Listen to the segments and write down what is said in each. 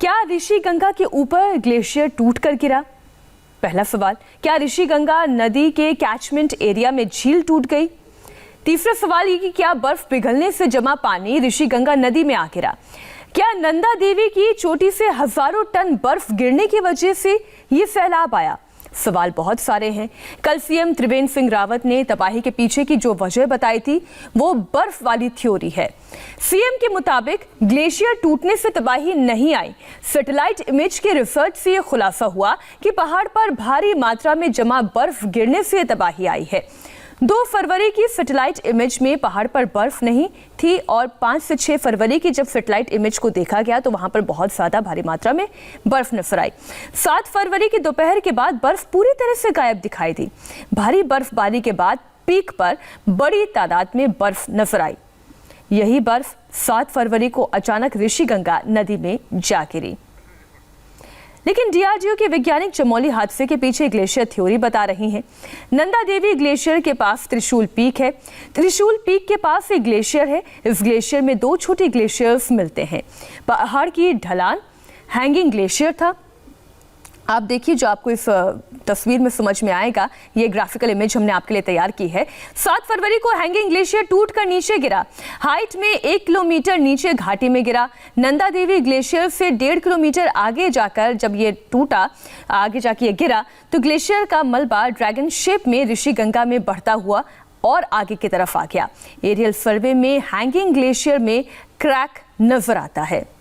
क्या ऋषि गंगा के ऊपर ग्लेशियर टूटकर गिरा? पहला सवाल, क्या ऋषि गंगा नदी के कैचमेंट एरिया में झील टूट गई? तीसरा सवाल ये कि क्या बर्फ पिघलने से जमा पानी ऋषि गंगा नदी में आ गिरा? क्या नंदा देवी की चोटी से हजारों टन बर्फ गिरने की वजह से ये सैलाब आया? सवाल बहुत सारे हैं। कल सीएम त्रिवेंद्र सिंह रावत ने तबाही के पीछे की जो वजह बताई थी वो बर्फ वाली थ्योरी है। सीएम के मुताबिक ग्लेशियर टूटने से तबाही नहीं आई। सैटेलाइट इमेज के रिसर्च से ये खुलासा हुआ कि पहाड़ पर भारी मात्रा में जमा बर्फ गिरने से तबाही आई है। 2 फरवरी की सैटेलाइट इमेज में पहाड़ पर बर्फ नहीं थी और 5 से 6 फरवरी की जब सैटेलाइट इमेज को देखा गया तो वहां पर बहुत ज्यादा भारी मात्रा में बर्फ नजर आई। 7 फरवरी की दोपहर के बाद बर्फ पूरी तरह से गायब दिखाई दी। भारी बर्फबारी के बाद पीक पर बड़ी तादाद में बर्फ नजर आई। यही बर्फ 7 फरवरी को अचानक ऋषि गंगा नदी में जा गिरी। लेकिन डीआरडीओ के वैज्ञानिक चमोली हादसे के पीछे ग्लेशियर थ्योरी बता रही हैं। नंदा देवी ग्लेशियर के पास त्रिशूल पीक है। त्रिशूल पीक के पास एक ग्लेशियर है। इस ग्लेशियर में 2 छोटे ग्लेशियर्स मिलते हैं। पहाड़ की ढलान हैंगिंग ग्लेशियर था। आप देखिए, जो आपको इस तस्वीर में समझ में आएगा, ये ग्राफिकल इमेज हमने आपके लिए तैयार की है। 7 फरवरी को हैंगिंग ग्लेशियर टूटकर नीचे गिरा। हाइट में 1 किलोमीटर नीचे घाटी में गिरा। नंदा देवी ग्लेशियर से 1.5 किलोमीटर आगे जाकर जब ये टूटा, आगे जाके ये गिरा, तो ग्लेशियर का मलबा ड्रैगन शेप में ऋषि गंगा में बढ़ता हुआ और आगे की तरफ आ गया। एरियल सर्वे में हैंगिंग ग्लेशियर में क्रैक नजर आता है।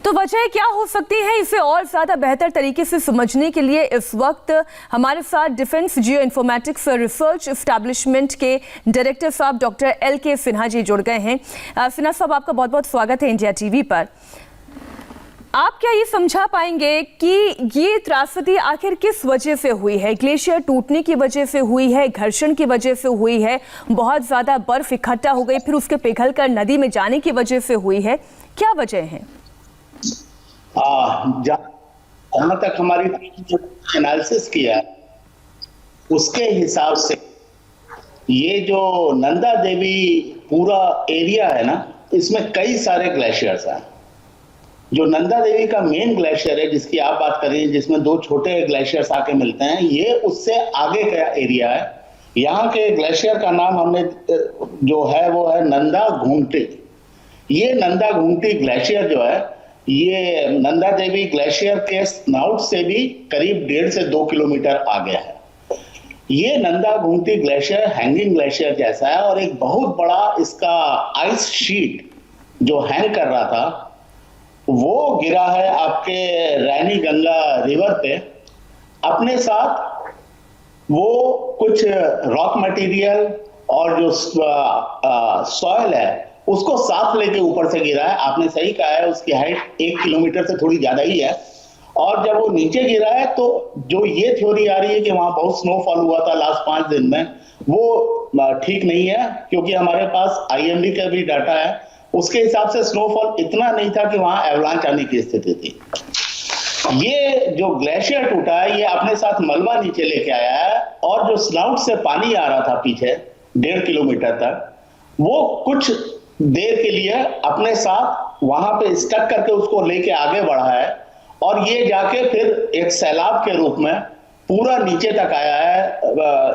तो वजह क्या हो सकती है, इसे और ज्यादा बेहतर तरीके से समझने के लिए इस वक्त हमारे साथ defence geo informatics research establishment के डायरेक्टर साहब डॉक्टर LK सिन्हा जी जुड़ गए हैं। सिन्हा साहब, आपका बहुत बहुत स्वागत है इंडिया टीवी पर। आप क्या ये समझा पाएंगे कि ये त्रासदी आखिर किस वजह से हुई है? ग्लेशियर टूटने की वजह से हुई है, घर्षण की वजह से हुई है, बहुत ज्यादा बर्फ इकट्ठा हो गई फिर उसके पिघलकर नदी में जाने की वजह से हुई है? क्या वजह है? जहां तक हमारी एनालिसिस किया उसके हिसाब से ये जो नंदा देवी पूरा एरिया है ना, इसमें कई सारे ग्लेशियर्स हैं। जो नंदा देवी का मेन ग्लेशियर है जिसकी आप बात कर रही हैं, जिसमें 2 छोटे ग्लेशियर्स आके मिलते हैं, ये उससे आगे का एरिया है। यहाँ के ग्लेशियर का नाम हमने जो है वो है नंदा घूमटी। ये नंदा घूमटी ग्लेशियर जो है, ये नंदा देवी ग्लेशियर के स्नाउट से भी करीब 1.5 से 2 किलोमीटर आगे है। ये नंदा घूमटी ग्लेशियर हैंगिंग ग्लेशियर जैसा है और एक बहुत बड़ा इसका आइस शीट जो हैंग कर रहा था वो गिरा है आपके रैनी गंगा रिवर पे। अपने साथ वो कुछ रॉक मटेरियल और जो सॉइल है उसको साथ लेके ऊपर से गिरा है। आपने सही कहा है, उसकी हाइट 1 किलोमीटर से थोड़ी ज्यादा ही है। और जब वो नीचे गिरा है तो जो ये थ्योरी आ रही है कि वहां बहुत स्नोफॉल हुआ था लास्ट 5 दिन में, वो ठीक नहीं है, क्योंकि हमारे पास IMD का भी डाटा है। उसके हिसाब से स्नोफॉल इतना नहीं था कि वहां एवलांच आने की स्थिति थी। ये जो ग्लेशियर टूटा है, ये अपने साथ मलबा नीचे लेके आया है और जो स्नाउट से पानी आ रहा था पीछे 1.5 किलोमीटर तक, वो कुछ देर के लिए अपने साथ वहां पे स्टक करके उसको लेके आगे बढ़ा है और ये जाके फिर एक सैलाब के रूप में पूरा नीचे तक आया है।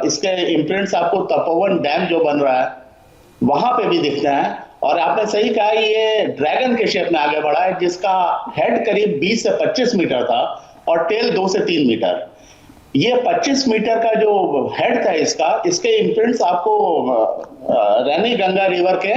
इसके इम्प्रिंट्स आपको तपोवन डैम जो बन रहा है वहां पे भी दिखते हैं। और आपने सही कहा, ये ड्रैगन के शेप में आगे बढ़ा है, जिसका हेड करीब 20 से 25 मीटर था और टेल 2 से 3 मीटर। ये 25 मीटर का जो हेड था इसके इम्प्रिंट्स आपको रैनी गंगा रिवर के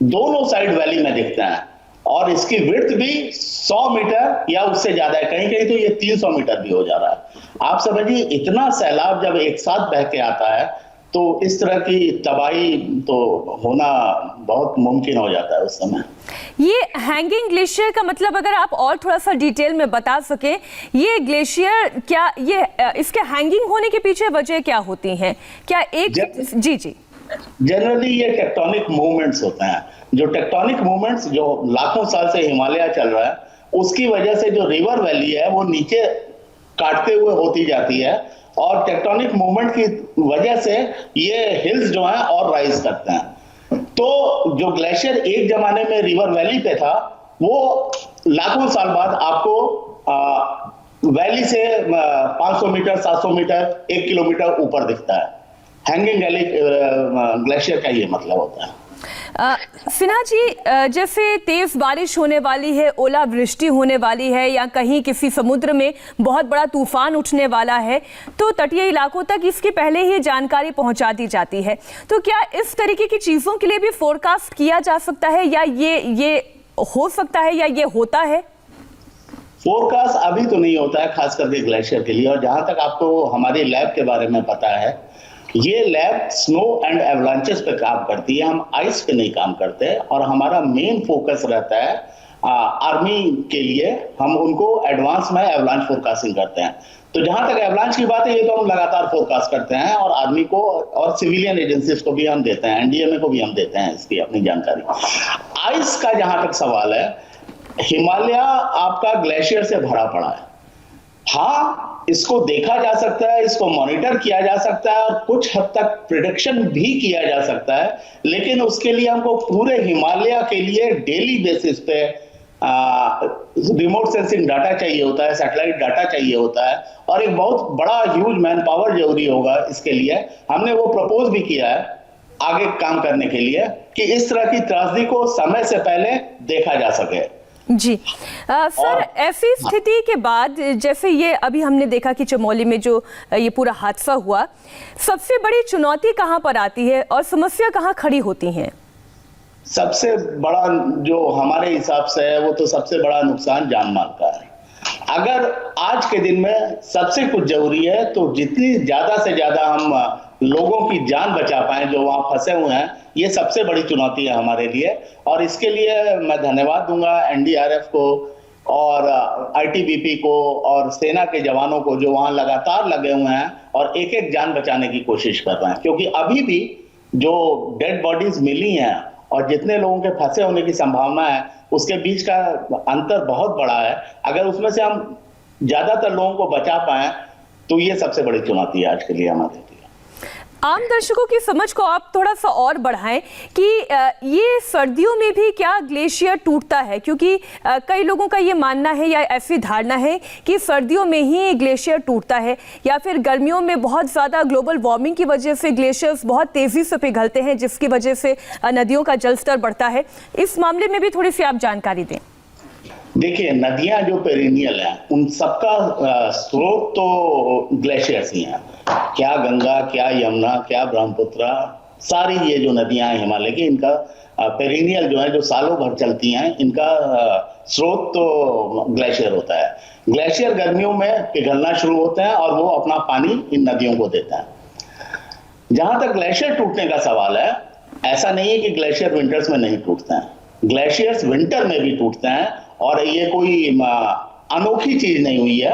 दोनों साइड वैली में दिखते हैं और इसकी विड्थ भी 100 मीटर या उससे ज्यादा है। कहीं कहीं तो ये 300 मीटर भी हो जा रहा है। आप समझिए, इतना सैलाब जब एक साथ बह के आता है तो इस तरह की तबाही तो होना बहुत मुमकिन हो जाता है उस समय। ये हैंगिंग ग्लेशियर का मतलब अगर आप और थोड़ा सा डिटेल में बता सके, ये ग्लेशियर क्या, ये इसके हैंगिंग होने के पीछे वजह क्या होती है? क्या एक जी जनरली ये टेक्टोनिक मूवमेंट्स होते हैं। जो टेक्टोनिक मूवमेंट्स जो लाखों साल से हिमालय चल रहा है, उसकी वजह से जो रिवर वैली है वो नीचे काटते हुए होती जाती है और टेक्टोनिक मूवमेंट की वजह से ये हिल्स जो हैं और राइज करते हैं। तो जो ग्लेशियर एक जमाने में रिवर वैली पे था, वो लाखों साल बाद आपको वैली से 500 मीटर, 700 मीटर, 1 किलोमीटर ऊपर दिखता है। हैंगिंग ग्लेशियर का ये मतलब होता है। सिन्हा जी, जैसे तेज बारिश होने वाली है, ओलावृष्टि होने वाली है, या कहीं किसी समुद्र में बहुत बड़ा तूफान उठने वाला है, तो तटीय इलाकों तक इसकी पहले ही जानकारी पहुंचा दी जाती है। तो क्या इस तरीके की चीजों के लिए भी फोरकास्ट किया जा सकता है, या ये हो सकता है, या ये होता है? फोरकास्ट अभी तो नहीं होता है, खास करके ग्लेशियर के लिए। और जहां तक आपको हमारी लैब के बारे में पता है, ये लैब स्नो एंड एवलांचेस पे काम करती है, हम आइस पे नहीं काम करते। और हमारा मेन फोकस रहता है आर्मी के लिए, हम उनको एडवांस में एवलांच फोरकास्टिंग करते हैं। तो जहां तक एवलांच की बात है, ये तो हम लगातार फोरकास्ट करते हैं, और आर्मी को और सिविलियन एजेंसीज को भी हम देते हैं, एनडीएमए को भी हम देते हैं इसकी अपनी जानकारी। आइस का जहां तक सवाल है, हिमालय आपका ग्लेशियर से भरा पड़ा है। हाँ, इसको देखा जा सकता है, इसको मॉनिटर किया जा सकता है, और कुछ हद तक प्रिडिक्शन भी किया जा सकता है, लेकिन उसके लिए हमको पूरे हिमालय के लिए डेली बेसिस पे रिमोट सेंसिंग डाटा चाहिए होता है, सैटेलाइट डाटा चाहिए होता है, और एक बहुत बड़ा ह्यूज मैन पावर जरूरी होगा इसके लिए। हमने वो प्रपोज भी किया है आगे काम करने के लिए, कि इस तरह की त्रासदी को समय से पहले देखा जा सके। जी सर, ऐसी स्थिति के बाद जैसे ये अभी हमने देखा कि चमोली में जो ये पूरा हादसा हुआ, सबसे बड़ी चुनौती कहाँ पर आती है और समस्या कहाँ खड़ी होती है? सबसे बड़ा जो हमारे हिसाब से है, वो तो सबसे बड़ा नुकसान जान माल का है। अगर आज के दिन में सबसे कुछ जरूरी है, तो जितनी ज्यादा से ज्यादा हम लोगों की जान बचा पाए जो वहां फंसे हुए हैं, ये सबसे बड़ी चुनौती है हमारे लिए। और इसके लिए मैं धन्यवाद दूंगा एनडीआरएफ को और आईटीबीपी को और सेना के जवानों को, जो वहां लगातार लगे हुए हैं और एक एक जान बचाने की कोशिश कर रहे हैं। क्योंकि अभी भी जो डेड बॉडीज मिली हैं और जितने लोगों के फंसे होने की संभावना है, उसके बीच का अंतर बहुत बड़ा है। अगर उसमें से हम ज्यादातर लोगों को बचा पाए, तो ये सबसे बड़ी चुनौती है आज के लिए हमारे लिए। आम दर्शकों की समझ को आप थोड़ा सा और बढ़ाएं कि ये सर्दियों में भी क्या ग्लेशियर टूटता है, क्योंकि कई लोगों का ये मानना है या ऐसी धारणा है कि सर्दियों में ही ग्लेशियर टूटता है, या फिर गर्मियों में बहुत ज़्यादा ग्लोबल वार्मिंग की वजह से ग्लेशियर्स बहुत तेज़ी से पिघलते हैं, जिसकी वजह से नदियों का जलस्तर बढ़ता है। इस मामले में भी थोड़ी सी आप जानकारी दें। देखिए, नदियां जो पेरिनियल हैं, उन सबका स्रोत तो ग्लेशियर्स ही हैं। क्या गंगा, क्या यमुना, क्या ब्रह्मपुत्र, सारी ये जो नदियां हैं हिमालय की, इनका पेरिनियल जो है, जो सालों भर चलती हैं, इनका स्रोत तो ग्लेशियर होता है। ग्लेशियर गर्मियों में पिघलना शुरू होते हैं और वो अपना पानी इन नदियों को देता है। जहां तक ग्लेशियर टूटने का सवाल है, ऐसा नहीं है कि ग्लेशियर विंटर्स में नहीं टूटते हैं। ग्लेशियर्स विंटर में भी टूटते हैं, और ये कोई अनोखी चीज नहीं हुई है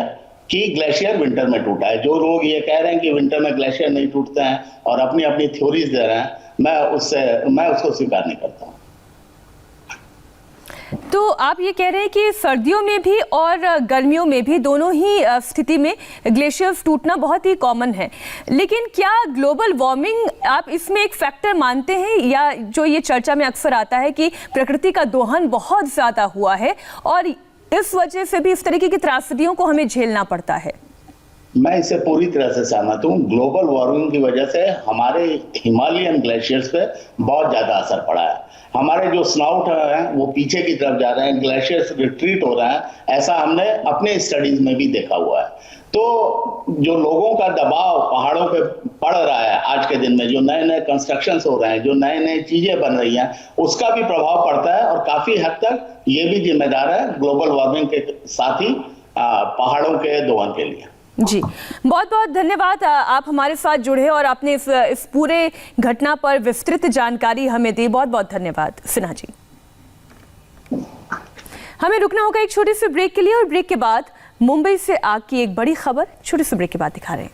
कि ग्लेशियर विंटर में टूटा है। जो लोग ये कह रहे हैं कि विंटर में ग्लेशियर नहीं टूटते हैं और अपनी अपनी थ्योरीज दे रहे हैं, मैं उसको स्वीकार नहीं करता हूं। तो आप ये कह रहे हैं कि सर्दियों में भी और गर्मियों में भी, दोनों ही स्थिति में ग्लेशियर्स टूटना बहुत ही कॉमन है। लेकिन क्या ग्लोबल वार्मिंग आप इसमें एक फैक्टर मानते हैं, या जो ये चर्चा में अक्सर आता है कि प्रकृति का दोहन बहुत ज़्यादा हुआ है और इस वजह से भी इस तरीके की त्रासदियों को हमें झेलना पड़ता है? मैं इससे पूरी तरह से सहमत हूँ। ग्लोबल वार्मिंग की वजह से हमारे हिमालयन ग्लेशियर्स पे बहुत ज्यादा असर पड़ा है। हमारे जो स्नाउट हैं वो पीछे की तरफ जा रहे हैं, ग्लेशियर्स रिट्रीट हो रहे हैं, ऐसा हमने अपने स्टडीज में भी देखा हुआ है। तो जो लोगों का दबाव पहाड़ों पे पड़ रहा है आज के दिन में, जो नए नए कंस्ट्रक्शंस हो रहे हैं, जो नए नए चीजें बन रही हैं, उसका भी प्रभाव पड़ता है, और काफी हद तक ये भी जिम्मेदार है ग्लोबल वार्मिंग के साथ ही पहाड़ों के दोहन के लिए। जी, बहुत बहुत धन्यवाद, आप हमारे साथ जुड़े और आपने इस पूरे घटना पर विस्तृत जानकारी हमें दी। बहुत बहुत धन्यवाद सिन्हा जी। हमें रुकना होगा एक छोटे से ब्रेक के लिए, और ब्रेक के बाद मुंबई से आग की एक बड़ी खबर छोटे से ब्रेक के बाद दिखा रहे हैं।